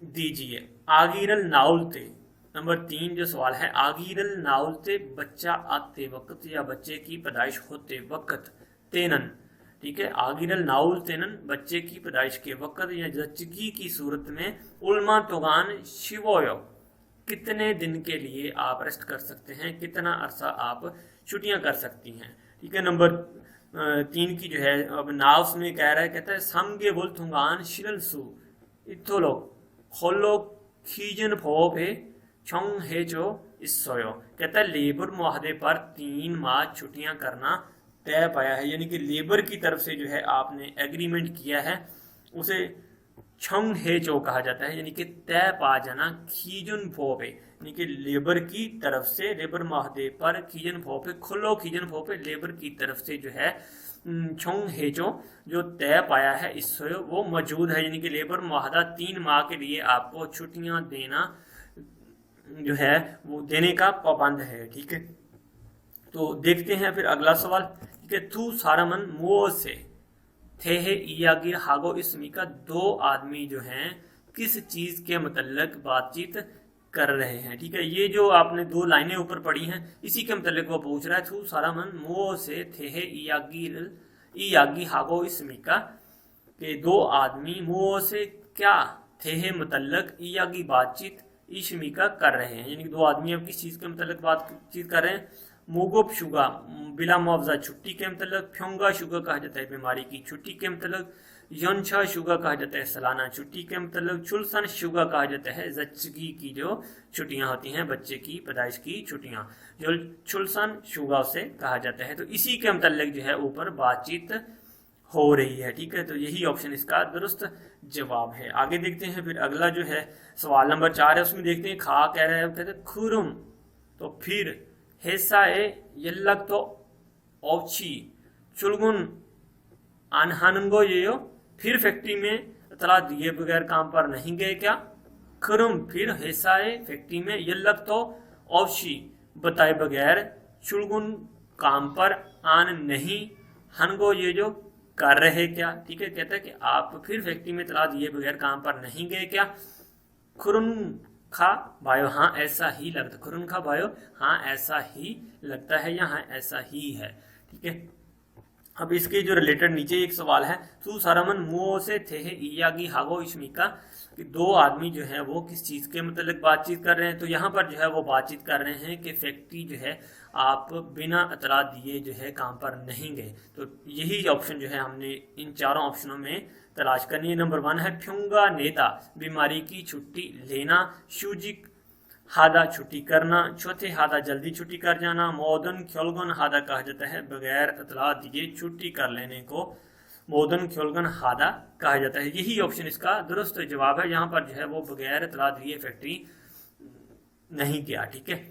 दीजिए। आगिरल नाउलते, नंबर 3 जो सवाल है, आगिरल नाउलते बच्चा आते वक्त या बच्चे की पैदाइश होते वक्त, तेनन, ठीक है। आगिरल नाउल तेनन बच्चे की पैदाइश के वक्त या जच्चगी की सूरत में, उल्मा तोगान शिवोयो, कितने दिन के लिए आप रेस्ट कर सकते हैं, कितना अरसा आप छुट्टियां कर सकती हैं, ठीक है। नंबर 3 की जो है अब नाव में कह रहा है, कहता है समगे बुल थुंगान शिरलसु इथोलो खोलो खीजन फोपे छोंग हेचो इसोयो। कहता है लेबर मुआहदे पर 3 माह छुट्टियां करना तय पाया है, यानी कि लेबर की तरफ से जो है आपने एग्रीमेंट किया है उसे छंग हेचो कहा जाता है, यानी कि तय पा जाना खीजुन फोपे, यानी कि लेबर की तरफ से लेबर मुआहदे पर खीजन फोपे खुलो खीजन फोपे लेबर की तरफ से जो है छंग हेचो जो तय पाया है इससे वो मौजूद है, यानी कि लेबर मुआहदा 3 माह के लिए आपको छुट्टियां देना जो है वो देने का पाबंद है। ठीक है, तो देखते हैं फिर अगला सवाल। ठीक है, तू सारामन मुओ से थे इयागी हागो इसमी का 2 आदमी जो हैं किस चीज के मतलब बातचीत कर रहे हैं। ठीक है, ये जो आपने 2 लाइनें ऊपर पढ़ी हैं इसी के मतलब वो पूछ रहा है। थू सारामन मुओ से थे इयागी हागो इसमी का के 2 आदमी मुओ से क्या थे मतलब इयागी बातचीत इशमिका कर रहे हैं, यानी कि 2 आदमी अब किस चीज के मतलब बातचीत कर रहे हैं। मोगोप शुगा बिला मुआवजा छुट्टी के मतलब, फ्योंगा शुगा कहा जाता है बीमारी की छुट्टी के मतलब, योनछा शुगा कहा जाता है सालाना छुट्टी के मतलब, चुलसन शुगा कहा जाता है जच्चगी की जो छुट्टियां होती हैं बच्चे की पैदाइश की छुट्टियां, जो चुलसन शुगा से कहा जाता है। तो इसी के मतलब जो है ऊपर बातचीत हो रही है। ठीक है, तो यही ऑप्शन इसका दुरुस्त जवाब है। आगे देखते हैं फिर अगला जो है सवाल नंबर 4 है, उसमें देखते हैं खा कह रहे हैं, कहते हैं खुरुम तो फिर हेसाए यल्लक तो औची चुलगुन अनहनगो ये फिर फैक्ट्री में इतला दिए बगैर काम पर नहीं गए क्या। खुरुम फिर हेसाए फैक्ट्री में यल्लक तो औची बताए बगैर चुलगुन काम पर आन नहीं हनगो ये जो कर रहे क्या। ठीक है, कहता है कि आप फिर फैक्ट्री में इतला दिए बगैर काम पर नहीं गए क्या। खुरुन खा भाइयों हाँ ऐसा ही लगता, खुरुन खा भाइयों हाँ ऐसा ही लगता है या हाँ ऐसा ही है। ठीक है, अब इसके जो रिलेटेड नीचे एक सवाल है, तू सारामन मुओ से थे इयागी हागो इशमिका कि 2 आदमी जो है वो किस चीज के मतलब बातचीत कर रहे हैं। तो यहाँ पर जो है वो बातचीत कर रहे हैं कि फैक्ट्री जो है आप बिना इतला दिए जो है काम पर नहीं गए। तो यही ऑप्शन जो है हमने इन 4 ऑप्शनों में तलाश करनी है। नंबर 1 है फ्युंगा नेता बीमारी की छुट्टी लेना, शूजिक हादा छुट्टी करना, चौथे हादा जल्दी छुट्टी कर जाना, मोदन ख्योलगन हादा कहा जाता है बगैर इतला दिए छुट्टी कर लेने को मोदन ख्योलगन हादा कहा जाता है। यही ऑप्शन इसका दुरुस्त जवाब है। यहाँ पर जो है वो बगैर इतला दिए फैक्ट्री नहीं किया। ठीक है,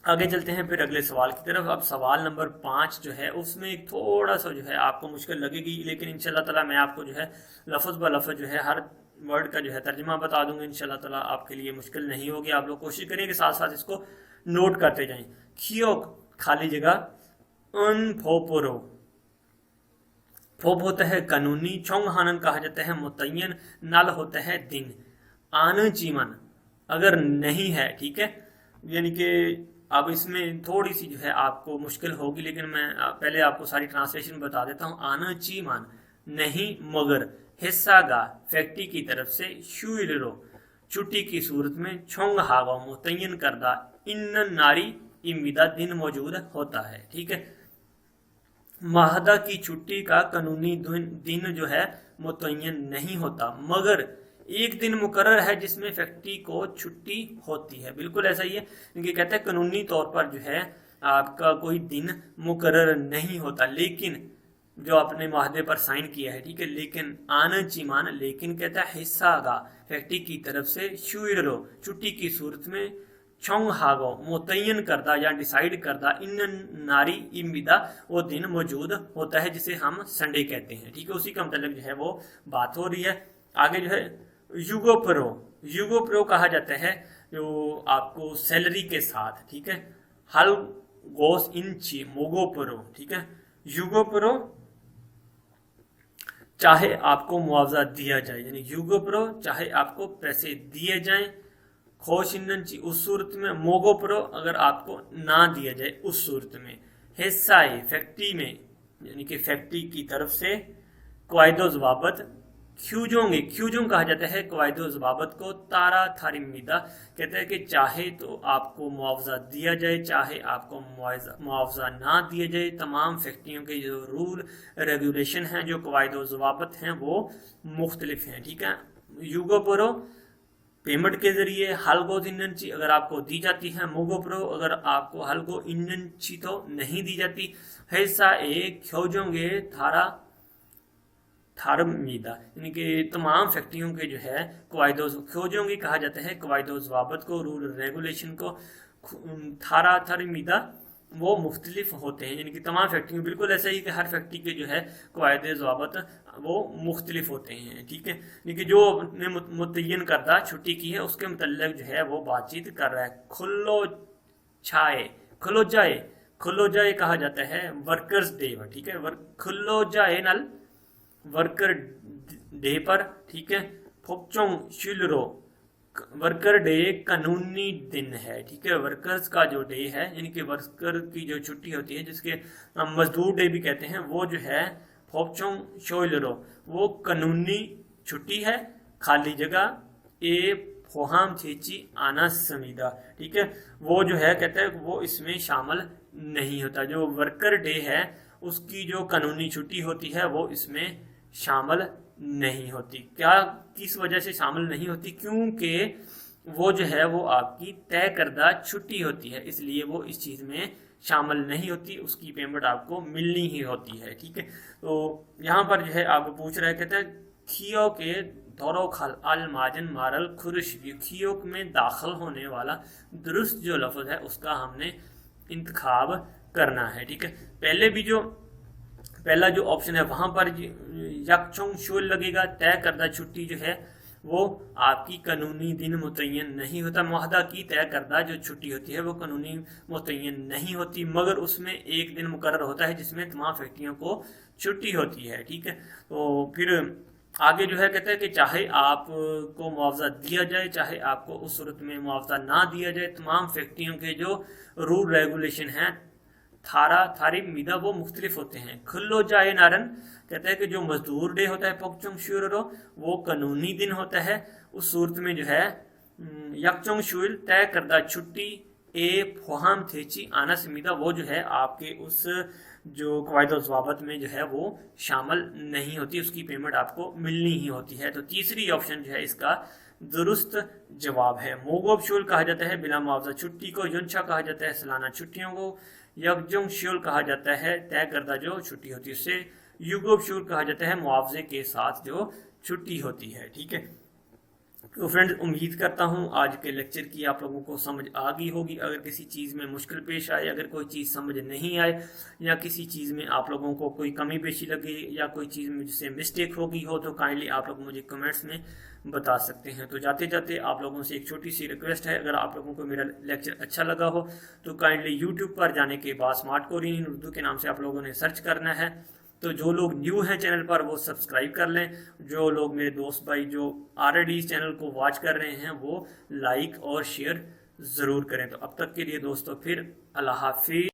आगे चलते हैं फिर अगले सवाल की तरफ। अब सवाल नंबर 5 जो है उसमें एक थोड़ा सा जो है आपको मुश्किल लगेगी, लेकिन इंशाल्लाह ताला मैं आपको जो है लफ्ज़ ब लफ्ज़ जो है हर वर्ड का जो है तर्जुमा बता दूंगा। इंशाल्लाह ताला आपके लिए मुश्किल नहीं होगी। आप लोग कोशिश करें कि साथ साथ इसको नोट करते जाएं। खियो खाली जगह अन फोपोरो, फोप होता है कानूनी, छोंग हानन कहा जाता है मुतय्यन, नल होता है दिन, आन चीमन अगर नहीं है। ठीक है, यानी कि अब इसमें थोड़ी सी जो है आपको मुश्किल होगी, लेकिन मैं पहले आपको सारी ट्रांसलेशन बता देता हूँ। आना चीमान नहीं मगर, हिस्सा गा फैक्ट्री की तरफ से, शुइलो छुट्टी की सूरत में, छोंग हागा मुतय्यन करदा, इन नारी इमिदा दिन मौजूद होता है। ठीक है, माहदा की छुट्टी का कानूनी दिन जो है मुतय्यन नहीं होता, मगर एक दिन मुकर्रर है जिसमें फैक्ट्री को छुट्टी होती है। बिल्कुल ऐसा ही है, क्योंकि कहते हैं कानूनी तौर पर जो है आपका कोई दिन मुकर्रर नहीं होता, लेकिन जो आपने माहदे पर साइन किया है। ठीक है, लेकिन आन चीमान लेकिन कहता है हिस्सा गा फैक्ट्री की तरफ से, शुइरो छुट्टी की सूरत में, छोंग हागो मुतय्यन करदा या डिसाइड करदा, इन नारी इमिदा वो दिन मौजूद होता है जिसे हम संडे कहते हैं। ठीक है, उसी का मतलब जो है वो बात हो रही है। आगे जो है युगोप्रो, युगोप्रो कहा जाता है जो आपको सैलरी के साथ। ठीक है, हल गोस इंची मोगोप्रो। ठीक है, युगोप्रो चाहे आपको मुआवजा दिया जाए, यानी युगोप्रो चाहे आपको पैसे दिए जाएं, खोश इंची उस सूरत में, मोगोप्रो अगर आपको ना दिया जाए उस सूरत में, हिस्साए फैक्ट्री में यानी कि फैक्ट्री की तरफ से, क्वायदो जवाबत ख्यूजोंगे, ख्यूजोंग कहा जाता है क्वायदो जवाबत को, तारा थारिमिदा कहते हैं कि चाहे तो आपको मुआवजा दिया जाए चाहे आपको मुआवजा ना दिया जाए, तमाम फैक्ट्रियों के जो रूल रेगुलेशन हैं, जो क्वायदो जवाबत हैं वो मुख्तलिफ हैं। ठीक है, युगोपरो पेमेंट के जरिए हालगो इन्नंची अगर आपको दी जाती है, मोगोप्रो अगर आपको हालगो इन्नंची तो नहीं दी जाती, हैसा ए ख्योजोंगे थारा थारमीदा, यानी कि तमाम फैक्ट्रियों के जो है कवायदो ख्योजोंगे कहा जाता है कवायदो ज़वाबत को, रूल रेगुलेशन को, थारा थारमीदा वो मुख्तलिफ होते हैं, यानी कि तमाम फैक्ट्रियों बिल्कुल ऐसा ही कि हर फैक्ट्री के जो है कवायद ज़वाबत वो मुख्तलिफ होते हैं, ठीक है। यानी कि जो ने मुतय्यन करदा छुट्टी की है उसके मतलब जो है वो बातचीत कर रहा है। खुलो छाए, खुलो जाए कहा जाता है वर्कर्स डे पर, ठीक है। खुलो जाए नल वर्कर डे पर, ठीक है। फोक्चोंग शुलरो वर्कर डे कानूनी दिन है, ठीक है। वर्कर्स का जो डे है यानी कि वर्कर की जो छुट्टी होती है जिसके मजदूर डे भी कहते हैं, वो जो है फोक्चोंग शोइलरो वो कानूनी छुट्टी है। खाली जगह ए फोहाम छेची आना समीदा, ठीक है, वो जो है कहते हैं वो इसमें शामिल नहीं होता। जो वर्कर डे है उसकी जो कानूनी छुट्टी होती है वो इसमें शामिल नहीं होती। क्या किस वजह से शामिल नहीं होती? क्योंकि वो जो है वो आपकी तय करदा छुट्टी होती है, इसलिए वो इस चीज़ में शामिल नहीं होती, उसकी पेमेंट आपको मिलनी ही होती है, ठीक है। तो यहाँ पर जो है आपको पूछ रहा है, कहते हैं खियो के दौरो खल अल माजन मारल खुरश, खियो में दाखिल होने वाला दुरुस्त जो लफ्ज़ है उसका हमने इंतखाब करना है, ठीक है। पहला जो ऑप्शन है वहां पर यकचोंग शुल लगेगा, तय करदा छुट्टी जो है वो आपकी कानूनी दिन मुतय्यन नहीं होता। मुआहदा की तय करदा जो छुट्टी होती है वो कानूनी मुतय्यन नहीं होती, मगर उसमें एक दिन मुकर्रर होता है जिसमें तमाम फैक्ट्रियों को छुट्टी होती है, ठीक है। तो फिर आगे जो है कहते हैं कि चाहे आपको मुआवजा दिया जाए चाहे आपको उस सूरत में मुआवजा ना दिया जाए, तमाम फैक्ट्रियों के जो रूल रेगुलेशन हैं थारी मीदा वो मुख्तलिफ होते हैं। खुल्लो जाए नारन कहते हैं कि जो मजदूर डे होता है पोकचोंग शुरो वो कानूनी दिन होता है, उस सूरत में जो है यकचोंग शुल तय करदा छुट्टी ए फोहाम थेची आना समीदा वो जो है आपके उस जो कवायद ज़वाबत में जो है वो शामिल नहीं होती, उसकी पेमेंट आपको मिलनी ही होती है। तो तीसरी ऑप्शन जो है इसका दुरुस्त जवाब है। मोगोब शुल कहा जाता है बिला मुआवजा छुट्टी को, युनछा कहा जाता है सालाना छुट्टियों को, यकजुंग शुल कहा जाता है तय करदा जो छुट्टी होती है उससे, युगोब शुल कहा जाता है मुआवजे के साथ जो छुट्टी होती है, ठीक है। तो फ्रेंड्स उम्मीद करता हूँ आज के लेक्चर की आप लोगों को समझ आ गई होगी। अगर किसी चीज़ में मुश्किल पेश आए, अगर कोई चीज़ समझ नहीं आए या किसी चीज़ में आप लोगों को कोई कमी पेशी लगे या कोई चीज़ मुझसे मिस्टेक हो गई हो तो काइंडली आप लोग मुझे कमेंट्स में बता सकते हैं। तो जाते जाते आप लोगों से एक छोटी सी रिक्वेस्ट है, अगर आप लोगों को मेरा लेक्चर अच्छा लगा हो तो काइंडली यूट्यूब पर जाने के बाद स्मार्ट कोरियन उर्दू के नाम से आप लोगों ने सर्च करना है। तो जो लोग न्यू हैं चैनल पर वो सब्सक्राइब कर लें, जो लोग मेरे दोस्त भाई जो ऑलरेडी इस चैनल को वॉच कर रहे हैं वो लाइक और शेयर ज़रूर करें। तो अब तक के लिए दोस्तों फिर अल्लाह हाफिज़।